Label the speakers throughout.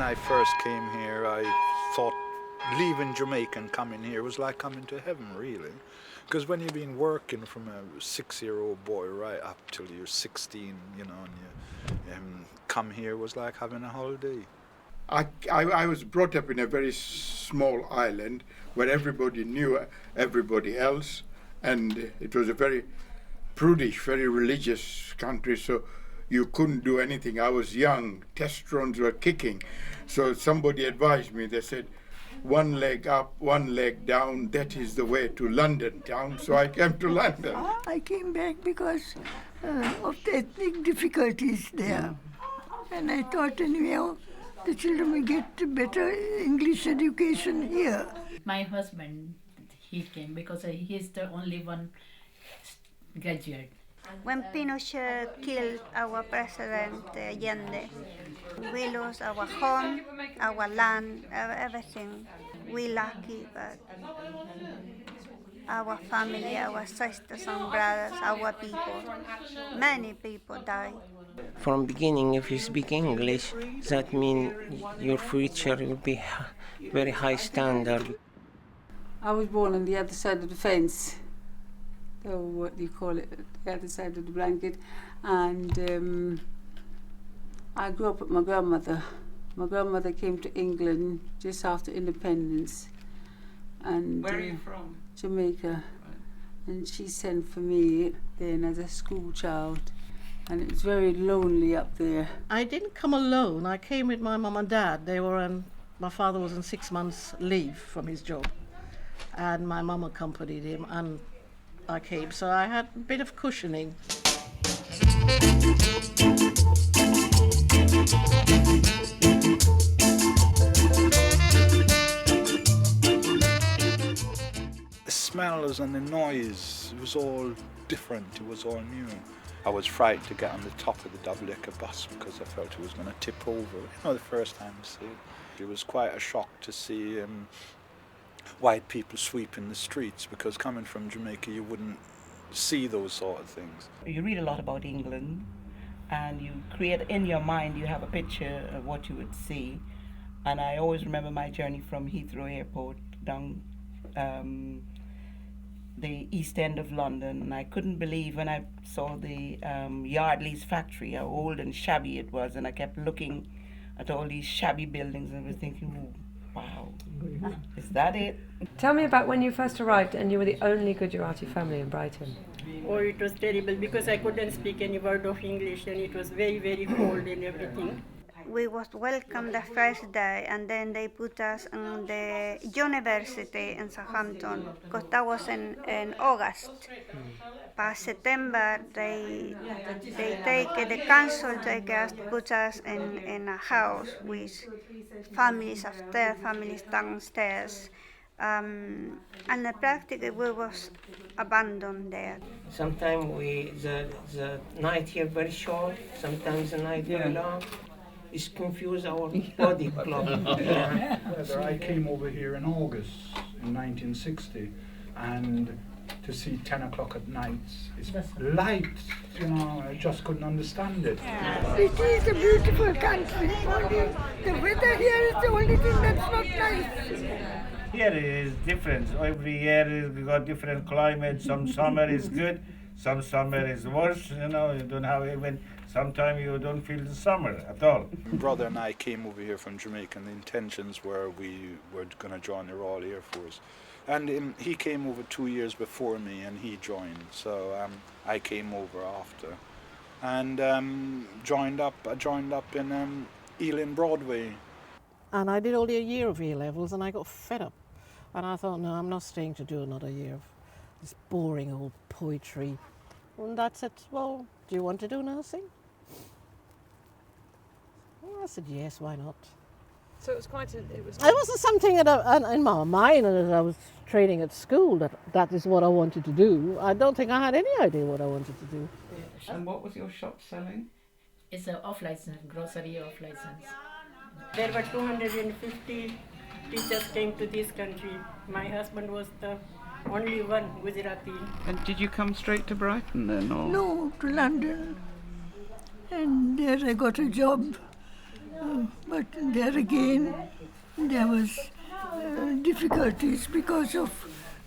Speaker 1: I first came here, I thought leaving Jamaica and coming here was like coming to heaven, really. Because when you've been working from a 6-year-old boy right up till you're 16, you know, and you come here was like having a holiday.
Speaker 2: I was brought up in a very small island where everybody knew everybody else, and it was a very prudish, very religious country, so you couldn't do anything. I was young, testosterone were kicking, so somebody advised me. They said, one leg up, one leg down, that is the way to London town. So I came to London.
Speaker 3: I came back because of the ethnic difficulties there. And I thought, anyway, the children will get better English education here.
Speaker 4: My husband, he came because he's the only one graduate.
Speaker 5: When Pinochet killed our president Allende, we lost our home, our land, everything. We lucky, but our family, our sisters and brothers, our people, many people died.
Speaker 6: From beginning, if you speak English, that means your future will be very high standard.
Speaker 7: I was born on the other side of the fence, or what do you call it, the other side of the blanket, and I grew up with my grandmother. My grandmother came to England just after independence. And
Speaker 8: where are you from?
Speaker 7: Jamaica.
Speaker 8: Right.
Speaker 7: And she sent for me then as a school child. And it was very lonely up there.
Speaker 9: I didn't come alone. I came with my mum and dad. My father was on 6 months leave from his job. And my mum accompanied him and I came. So I had a bit of cushioning.
Speaker 1: The smells and the noise, it was all different, it was all new. I was frightened to get on the top of the double-decker bus because I felt it was going to tip over, the first time I see it. It was quite a shock to see white people sweeping the streets, because coming from Jamaica you wouldn't see those sort of things.
Speaker 10: You read a lot about England and you create in your mind, you have a picture of what you would see. And I always remember my journey from Heathrow Airport down the East End of London, and I couldn't believe when I saw the Yardley's factory, how old and shabby it was, and I kept looking at all these shabby buildings and was thinking, oh, wow, is that it?
Speaker 11: Tell me about when you first arrived and you were the only Gujarati family in Brighton.
Speaker 12: Oh, it was terrible because I couldn't speak any word of English and it was very, very cold and everything.
Speaker 5: We was welcome the first day, and then they put us in the university in Southampton, because that was in August. By September, the council take us, put us in a house with families upstairs, families downstairs, and practically we was abandoned there.
Speaker 6: Sometimes the night here very short, sometimes the night very long. It's confused our body clock.
Speaker 13: I came over here in August in 1960, and to see 10 o'clock at night, it's light, I just couldn't understand it.
Speaker 3: It is a beautiful country, only the weather here is the only thing that's not nice.
Speaker 8: Here it is different. Every year we got different climate. Some summer is good, some summer is worse, you don't have even... Sometimes you don't feel the summer at all.
Speaker 1: My brother and I came over here from Jamaica, and the intentions were we were going to join the Royal Air Force. And he came over 2 years before me and he joined, so I came over after. And joined up in Ealing Broadway.
Speaker 9: And I did only a year of A-levels and I got fed up. And I thought, no, I'm not staying to do another year of this boring old poetry. And Dad said, well, do you want to do nursing? I said, yes, why not?
Speaker 11: So it was quite
Speaker 9: It wasn't something in my mind as I was training at school that is what I wanted to do. I don't think I had any idea what I wanted to do.
Speaker 8: And what was your shop selling?
Speaker 4: It's an off-license, grocery off-license.
Speaker 12: There were 250 teachers came to this country. My husband was the only one Gujarati.
Speaker 8: And did you come straight to Brighton then? Or?
Speaker 3: No, to London. And there I got a job But there again, there was difficulties because of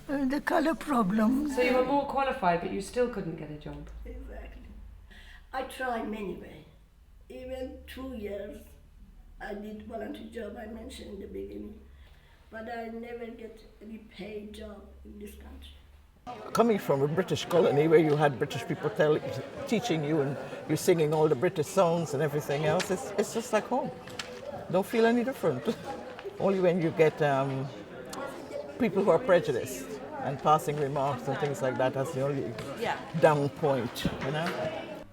Speaker 3: the color problem.
Speaker 11: So you were more qualified, but you still couldn't get a job.
Speaker 14: Exactly. I tried many ways. Even 2 years, I did volunteer job I mentioned in the beginning, but I never get any paid job in this country.
Speaker 15: Coming from a British colony where you had British people teaching you and you're singing all the British songs and everything else, it's just like home. Don't feel any different. Only when you get people who are prejudiced and passing remarks and things like that, that's the only down point, you know.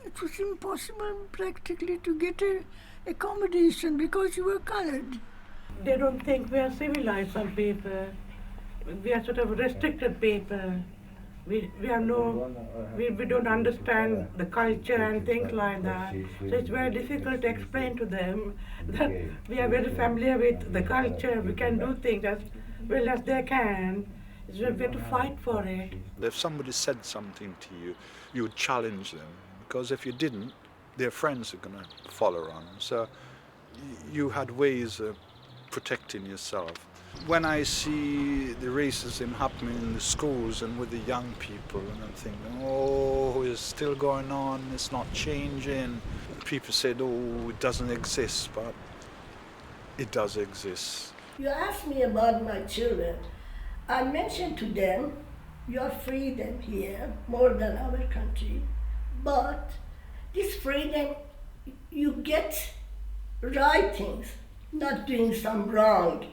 Speaker 3: It was impossible practically to get a accommodation because you were colored.
Speaker 12: They don't think we are civilized, some people. We are sort of restricted people. We don't understand the culture and things like that. So it's very difficult to explain to them that we are very familiar with the culture. We can do things as well as they can. So we have to fight for it.
Speaker 1: If somebody said something to you, you would challenge them, because if you didn't, their friends are going to follow on. So you had ways of protecting yourself. When I see the racism happening in the schools and with the young people, and I'm thinking, oh, it's still going on, it's not changing. People said, oh, it doesn't exist, but it does exist.
Speaker 14: You asked me about my children. I mentioned to them, your freedom here more than our country, but this freedom, you get right things, not doing some wrong.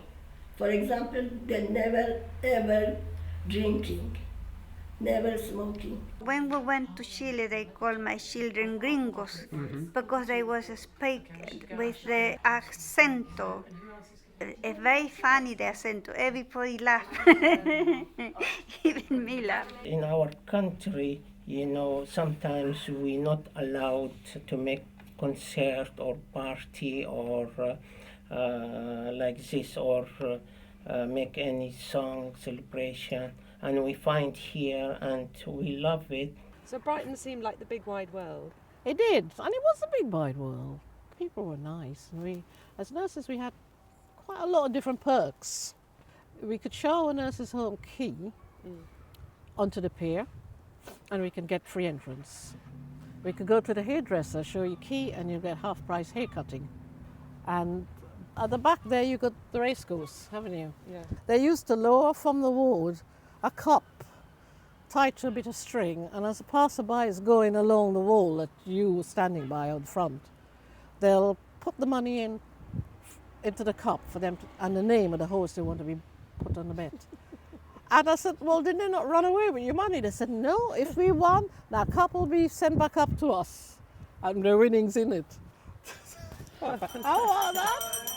Speaker 14: For example, they never ever drinking, never smoking.
Speaker 5: When we went to Chile, they called my children gringos because they was speak with the accento. It's very funny, the accento. Everybody laugh, even me laugh.
Speaker 6: In our country, you know, sometimes we're not allowed to make concert or party or like this, or make any song celebration, and we find here and we love it.
Speaker 11: So Brighton seemed like the big wide world.
Speaker 9: It did, and it was a big wide world. People were nice, and we, as nurses, we had quite a lot of different perks. We could show a nurse's home key onto the pier, and we can get free entrance. We could go to the hairdresser, show you key, and you get half price hair cutting. And at the back there, you got the race course, haven't you?
Speaker 11: Yeah.
Speaker 9: They used to lower from the ward a cup tied to a bit of string, and as a passerby is going along the wall that you were standing by out front, they'll put the money into the cup for them and the name of the horse they want to be put on the bet. And I said, well, did they not run away with your money? They said, no, if we won, that cup will be sent back up to us, and the winnings in it. How about that?